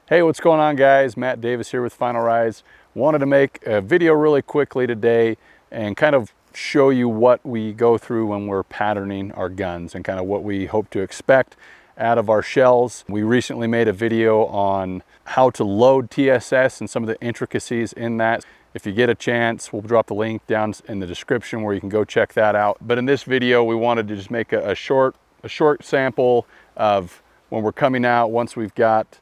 Hey, what's going on, guys? Matt Davis here with Final Rise. Wanted to make a video really quickly today and kind of show you what we go through when we're patterning our guns and kind of what we hope to expect out of our shells. We recently made a video on how to load TSS and some of the intricacies in that. If you get a chance, we'll drop the link down in the description where you can go check that out. But in this video, we wanted to just make a short sample of when we're coming out once we've got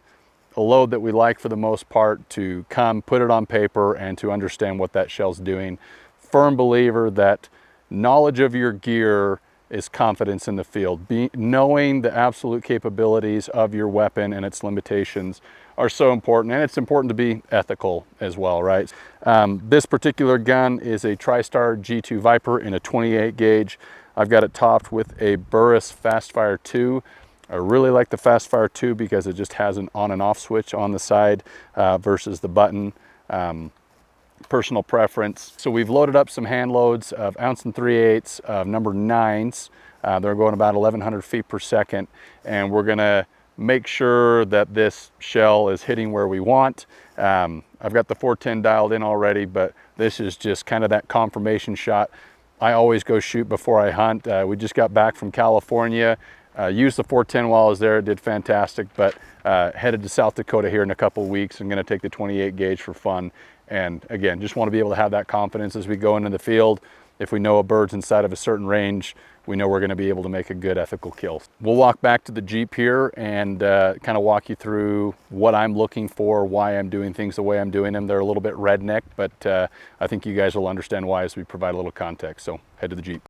a load that we like for the most part, to come put it on paper and to understand what that shell's doing. Firm believer that knowledge of your gear is confidence in the field. Knowing the absolute capabilities of your weapon and its limitations are so important, and it's important to be ethical as well, right? This particular gun is a TriStar G2 Viper in a 28 gauge. I've got it topped with a Burris Fastfire 2. I really like the Fastfire 2 because it just has an on and off switch on the side versus the button. Personal preference. So we've loaded up some hand loads of 1 3/8 of number 9s. They're going about 1100 feet per second, and we're gonna make sure that this shell is hitting where we want. I've got the 410 dialed in already, but this is just kind of that confirmation shot. I always go shoot before I hunt. We just got back from California. Used the 410 while I was there, it did fantastic, but headed to South Dakota here in a couple weeks. I'm gonna take the 28 gauge for fun. And again, just wanna be able to have that confidence as we go into the field. If we know a bird's inside of a certain range, we know we're gonna be able to make a good ethical kill. We'll walk back to the Jeep here and kind of walk you through what I'm looking for, why I'm doing things the way I'm doing them. They're a little bit redneck, but I think you guys will understand why as we provide a little context. So head to the Jeep.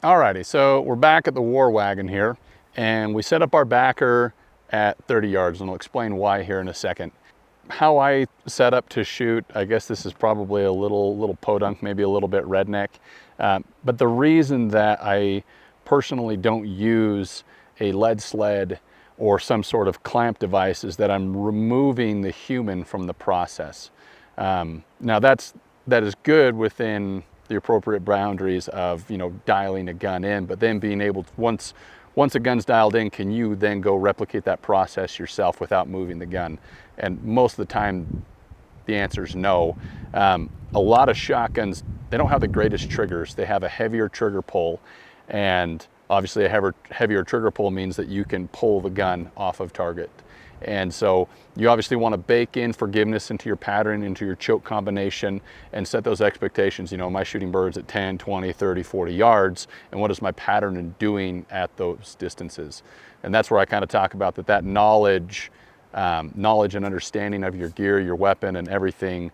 Alrighty, so we're back at the War Wagon here, and we set up our backer at 30 yards, and I'll explain why here in a second. How I set up to shoot, I guess this is probably a little podunk, maybe a little bit redneck, but the reason that I personally don't use a lead sled or some sort of clamp device is that I'm removing the human from the process. Now that is good within the appropriate boundaries of, you know, dialing a gun in, but then being able to, once a gun's dialed in, can you then go replicate that process yourself without moving the gun? And most of the time, the answer is no. A lot of shotguns, they don't have the greatest triggers. They have a heavier trigger pull, and obviously a heavier trigger pull means that you can pull the gun off of target. And so you obviously want to bake in forgiveness into your pattern, into your choke combination, and set those expectations. You know, am I shooting birds at 10, 20, 30, 40 yards? And what is my pattern doing at those distances? And that's where I kind of talk about that knowledge and understanding of your gear, your weapon, and everything.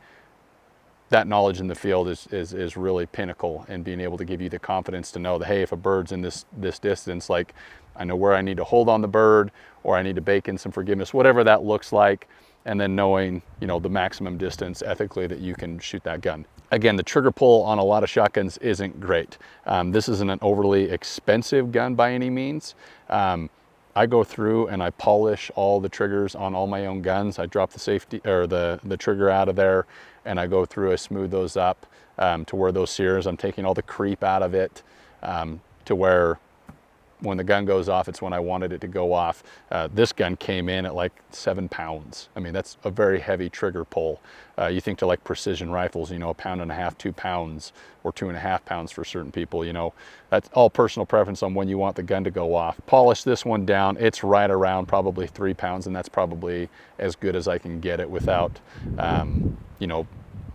That knowledge in the field is really pinnacle in being able to give you the confidence to know that, hey, if a bird's in this distance, like, I know where I need to hold on the bird, or I need to bake in some forgiveness, whatever that looks like, and then knowing, you know, the maximum distance ethically that you can shoot that gun. Again, the trigger pull on a lot of shotguns isn't great. This isn't an overly expensive gun by any means. I go through and I polish all the triggers on all my own guns. I drop the safety or the trigger out of there, and I go through, I smooth those up to where those sears, I'm taking all the creep out of it, to where when the gun goes off, it's when I wanted it to go off. This gun came in at like 7 pounds. I mean, that's a very heavy trigger pull. You think to like precision rifles, you know, 1.5 pounds, 2 pounds, or 2.5 pounds for certain people, you know. That's all personal preference on when you want the gun to go off. Polish this one down, it's right around probably 3 pounds, and that's probably as good as I can get it without, you know,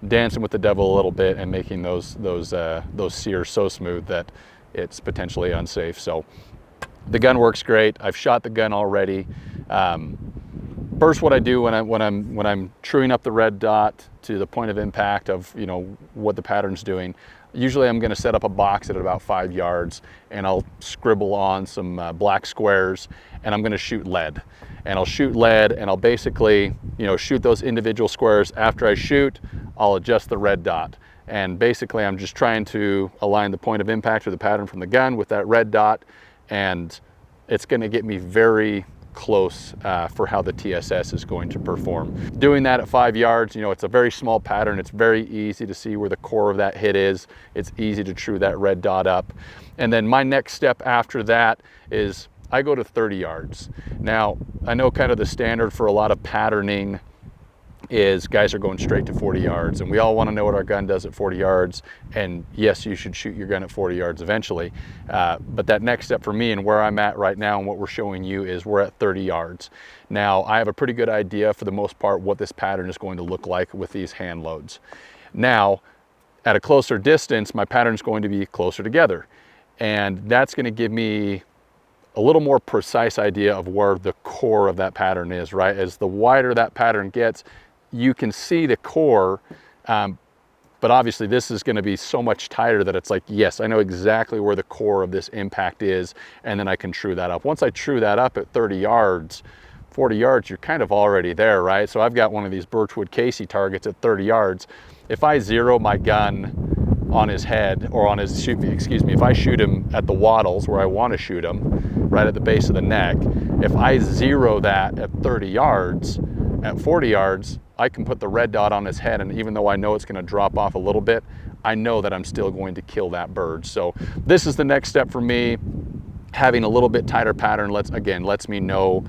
dancing with the devil a little bit and making those sears so smooth that it's potentially unsafe. So the gun works great. I've shot the gun already. First, what I do when I'm truing up the red dot to the point of impact of, you know, what the pattern's doing, usually I'm going to set up a box at about 5 yards, and I'll scribble on some black squares, and I'm going to shoot lead. And I'll shoot lead, and I'll basically, you know, shoot those individual squares. After I shoot, I'll adjust the red dot. And basically, I'm just trying to align the point of impact or the pattern from the gun with that red dot, and it's going to get me very close for how the TSS is going to perform. Doing that at 5 yards, you know, it's a very small pattern. It's very easy to see where the core of that hit is. It's easy to true that red dot up. And then my next step after that is I go to 30 yards. Now, I know kind of the standard for a lot of patterning is guys are going straight to 40 yards, and we all want to know what our gun does at 40 yards. And yes, you should shoot your gun at 40 yards eventually. But that next step for me and where I'm at right now and what we're showing you is we're at 30 yards. Now, I have a pretty good idea for the most part what this pattern is going to look like with these hand loads. Now, at a closer distance, my pattern is going to be closer together. And that's going to give me a little more precise idea of where the core of that pattern is, right? As the wider that pattern gets, you can see the core, but obviously this is going to be so much tighter that it's like, yes, I know exactly where the core of this impact is, and then I can true that up. Once I true that up at 30 yards, 40 yards, you're kind of already there, right? So I've got one of these Birchwood Casey targets at 30 yards. If I zero my gun on his head, or on his, if I shoot him at the wattles where I want to shoot him, right at the base of the neck, if I zero that at 30 yards, at 40 yards, I can put the red dot on his head, and even though I know it's going to drop off a little bit, I know that I'm still going to kill that bird. So this is the next step for me. Having a little bit tighter pattern lets me know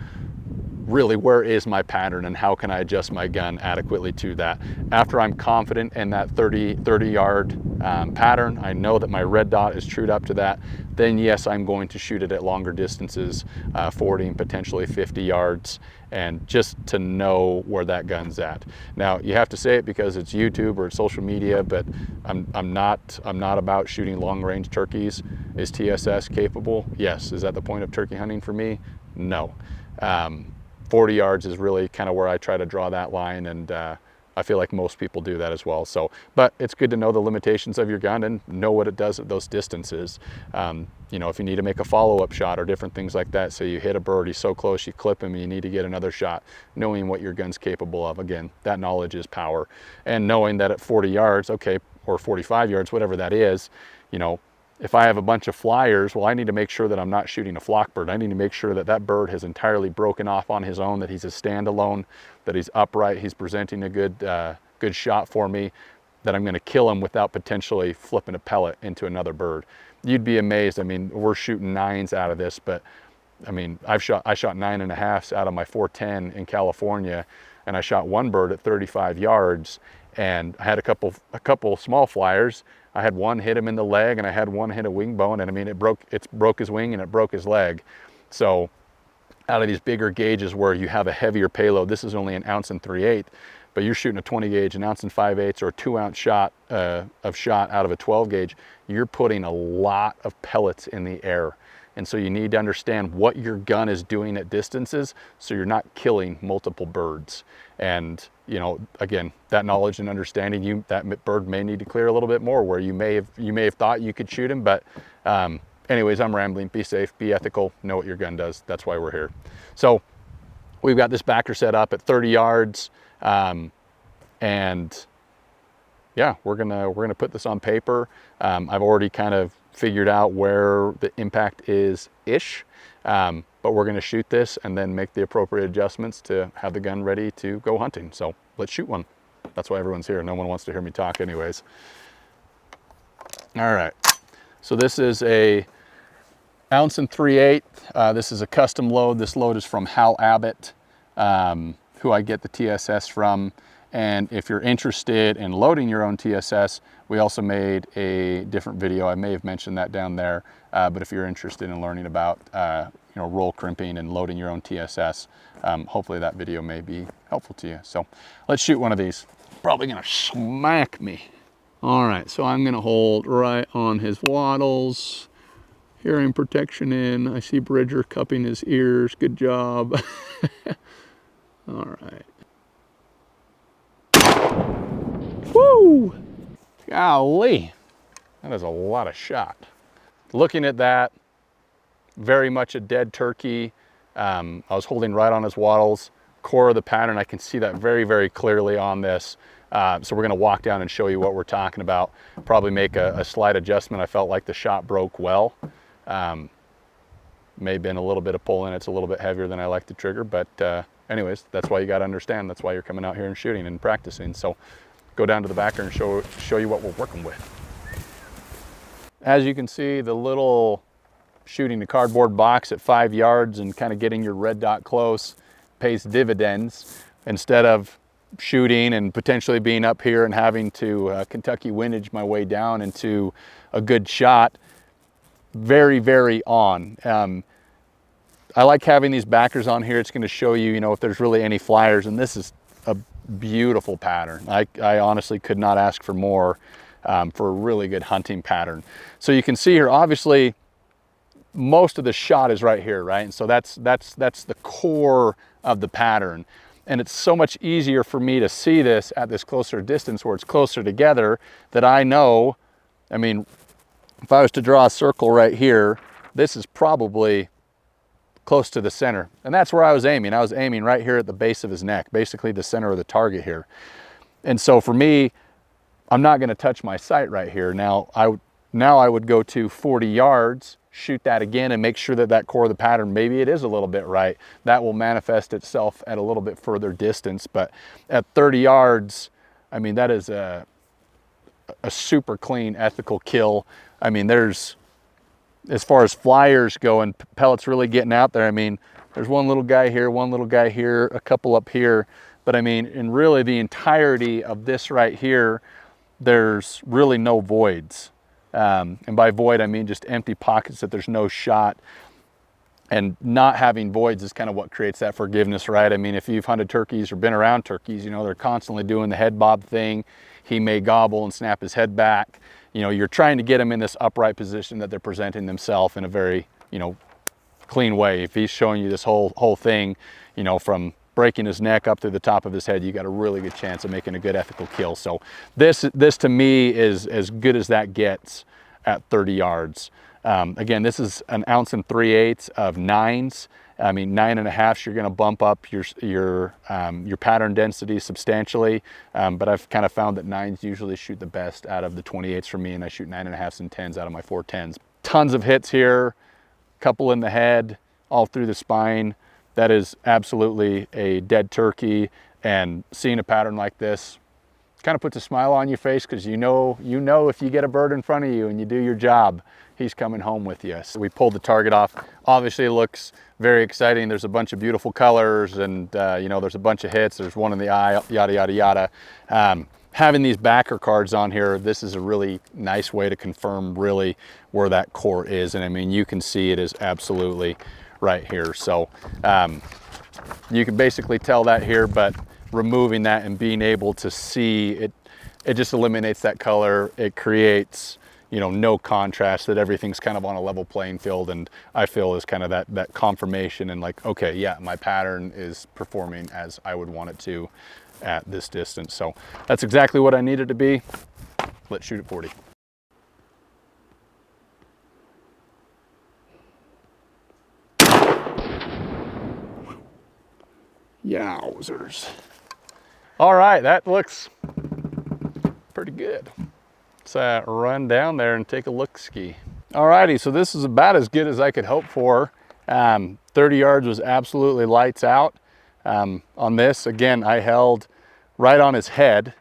really where is my pattern and how can I adjust my gun adequately to that. After I'm confident in that 30 yard pattern, I know that my red dot is trued up to that, then yes, I'm going to shoot it at longer distances, 40 and potentially 50 yards, and just to know where that gun's at. Now, you have to say it because it's YouTube or it's social media, but I'm not about shooting long range turkeys. Is TSS capable? Yes. Is that the point of turkey hunting for me? No. 40 yards is really kind of where I try to draw that line, and I feel like most people do that as well. So, but it's good to know the limitations of your gun and know what it does at those distances. You know, if you need to make a follow-up shot or different things like that, so you hit a bird, he's so close, you clip him, and you need to get another shot, knowing what your gun's capable of. Again, that knowledge is power. And knowing that at 40 yards, okay, or 45 yards, whatever that is, you know, if I have a bunch of flyers, well, I need to make sure that I'm not shooting a flock bird. I need to make sure that that bird has entirely broken off on his own, that he's a standalone, that he's upright, he's presenting a good shot for me, that I'm going to kill him without potentially flipping a pellet into another bird. You'd be amazed. I mean, we're shooting 9s out of this, but I mean, I shot 9.5s out of my 410 in California, and I shot one bird at 35 yards, and I had a couple small flyers. I had one hit him in the leg, and I had one hit a wing bone, and I mean, it broke his wing and it broke his leg. So out of these bigger gauges where you have a heavier payload, this is only 1 3/8 ounce, but you're shooting a 20 gauge, 1 5/8 ounce, or a 2 ounce shot of shot out of a 12 gauge, you're putting a lot of pellets in the air. And so you need to understand what your gun is doing at distances so you're not killing multiple birds. And, you know, again, that knowledge and understanding, that bird may need to clear a little bit more where you may have thought you could shoot him. But anyways, I'm rambling. Be safe, be ethical, know what your gun does. That's why we're here. So we've got this backer set up at 30 yards. And yeah, we're gonna put this on paper. I've already kind of figured out where the impact is-ish, but we're gonna shoot this and then make the appropriate adjustments to have the gun ready to go hunting. So let's shoot one. That's why everyone's here. No one wants to hear me talk anyways. All right, so this is a 1 3/8 ounce. This is a custom load. This load is from Hal Abbott, who I get the TSS from. And if you're interested in loading your own TSS, we also made a different video. I may have mentioned that down there. But if you're interested in learning about roll crimping and loading your own TSS, hopefully that video may be helpful to you. So let's shoot one of these. Probably gonna smack me. All right, so I'm gonna hold right on his wattles. Hearing protection in. I see Bridger cupping his ears. Good job. All right. Woo! Golly, that is a lot of shot. Looking at that, very much a dead turkey. I was holding right on his wattles. Core of the pattern, I can see that very, very clearly on this. So we're gonna walk down and show you what we're talking about. Probably make a slight adjustment. I felt like the shot broke well. May have been a little bit of pull in. It's a little bit heavier than I like the trigger, but anyways, that's why you got to understand. That's why you're coming out here and shooting and practicing. So go down to the backer and show you what we're working with. As you can see, the little shooting the cardboard box at 5 yards and kind of getting your red dot close pays dividends instead of shooting and potentially being up here and having to Kentucky windage my way down into a good shot. Very, very on. I like having these backers on here. It's going to show you, if there's really any flyers, and this is a beautiful pattern. I honestly could not ask for more for a really good hunting pattern. So you can see here, obviously, most of the shot is right here, right? And so that's the core of the pattern. And it's so much easier for me to see this at this closer distance where it's closer together that I know, I mean, if I was to draw a circle right here, this is probably close to the center. And that's where I was aiming. I was aiming right here at the base of his neck, basically the center of the target here. And so for me, I'm not going to touch my sight right here. Now I would go to 40 yards, shoot that again and make sure that that core of the pattern, maybe it is a little bit right. That will manifest itself at a little bit further distance. But at 30 yards, I mean, that is a super clean, ethical kill. I mean, there's, as far as flyers go and pellets really getting out there, I mean, there's one little guy here, a couple up here. But I mean, in really the entirety of this right here, there's really no voids. And by void, I mean just empty pockets that there's no shot. And not having voids is kind of what creates that forgiveness, right? I mean, if you've hunted turkeys or been around turkeys, they're constantly doing the head bob thing. He may gobble and snap his head back. You're trying to get him in this upright position that they're presenting themselves in a very, clean way. If he's showing you this whole thing, from breaking his neck up to the top of his head, you got a really good chance of making a good ethical kill. So this to me is as good as that gets at 30 yards. Again, this is an 1 3/8 of 9s. I mean, 9.5, you're going to bump up your pattern density substantially. But I've kind of found that 9s usually shoot the best out of the 28s for me, and I shoot 9.5s and 10s out of my 410s. Tons of hits here, couple in the head, all through the spine. That is absolutely a dead turkey, and seeing a pattern like this kind of puts a smile on your face because you know if you get a bird in front of you and you do your job, he's coming home with you. So we pulled the target off. Obviously, it looks very exciting. There's a bunch of beautiful colors, and there's a bunch of hits. There's one in the eye, yada, yada, yada. Having these backer cards on here, this is a really nice way to confirm really where that core is. And I mean, you can see it is absolutely right here. So you can basically tell that here, but removing that and being able to see it, it just eliminates that color. It creates, no contrast, that everything's kind of on a level playing field. And I feel is kind of that confirmation and like, okay, yeah, my pattern is performing as I would want it to at this distance. So that's exactly what I needed to be. Let's shoot at 40. Yowzers. All right, that looks pretty good. Let's run down there and take a look-ski. All righty, so this is about as good as I could hope for. 30 yards was absolutely lights out. On this, again, I held right on his head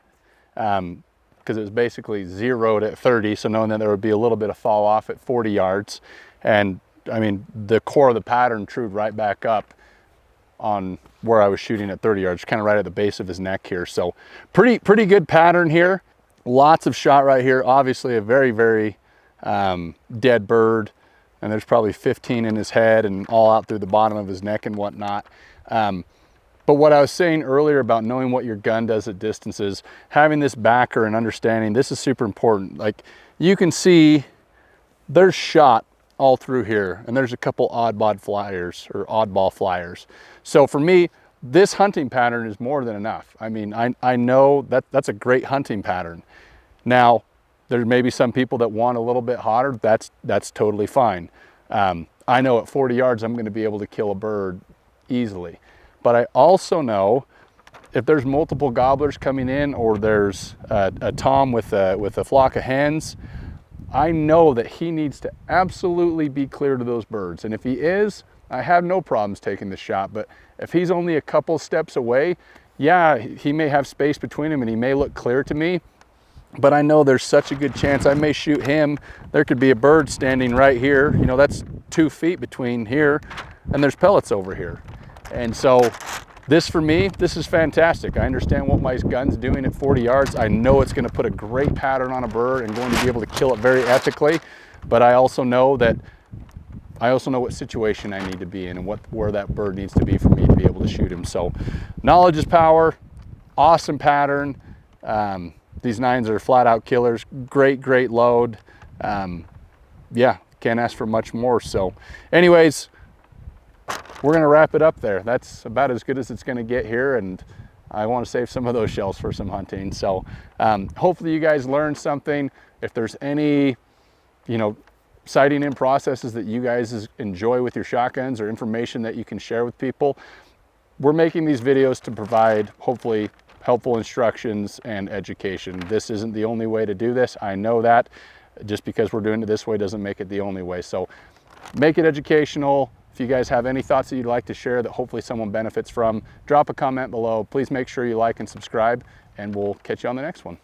because it was basically zeroed at 30, so knowing that there would be a little bit of fall off at 40 yards. And I mean, the core of the pattern trued right back up on where I was shooting at 30 yards, kind of right at the base of his neck here. So pretty good pattern here. Lots of shot right here. Obviously a very, very dead bird. And there's probably 15 in his head and all out through the bottom of his neck and whatnot. But what I was saying earlier about knowing what your gun does at distances, having this backer and understanding, this is super important. Like you can see there's shot all through here, and there's a couple oddball flyers. So for me, this hunting pattern is more than enough. I mean, I know that that's a great hunting pattern. Now, there may be some people that want a little bit hotter. That's totally fine. I know at 40 yards, I'm going to be able to kill a bird easily. But I also know if there's multiple gobblers coming in, or there's a tom with a flock of hens, I know that he needs to absolutely be clear to those birds. And if he is, I have no problems taking the shot. But if he's only a couple steps away, yeah, he may have space between him and he may look clear to me, but I know there's such a good chance I may shoot him. There could be a bird standing right here. That's 2 feet between here and there's pellets over here. And so this, for me, this is fantastic. I understand what my gun's doing at 40 yards. I know it's going to put a great pattern on a bird and going to be able to kill it very ethically, but I also know what situation I need to be in and where that bird needs to be for me to be able to shoot him. So knowledge is power, awesome pattern. These 9s are flat out killers. Great load. Yeah, can't ask for much more. So anyways, we're gonna wrap it up there. That's about as good as it's gonna get here, and I want to save some of those shells for some hunting. So hopefully you guys learned something. If there's any, sighting in processes that you guys enjoy with your shotguns or information that you can share with people, we're making these videos to provide hopefully helpful instructions and education. This isn't the only way to do this. I know that. Just because we're doing it this way doesn't make it the only way. So make it educational. If you guys have any thoughts that you'd like to share that hopefully someone benefits from, drop a comment below. Please make sure you like and subscribe, and we'll catch you on the next one.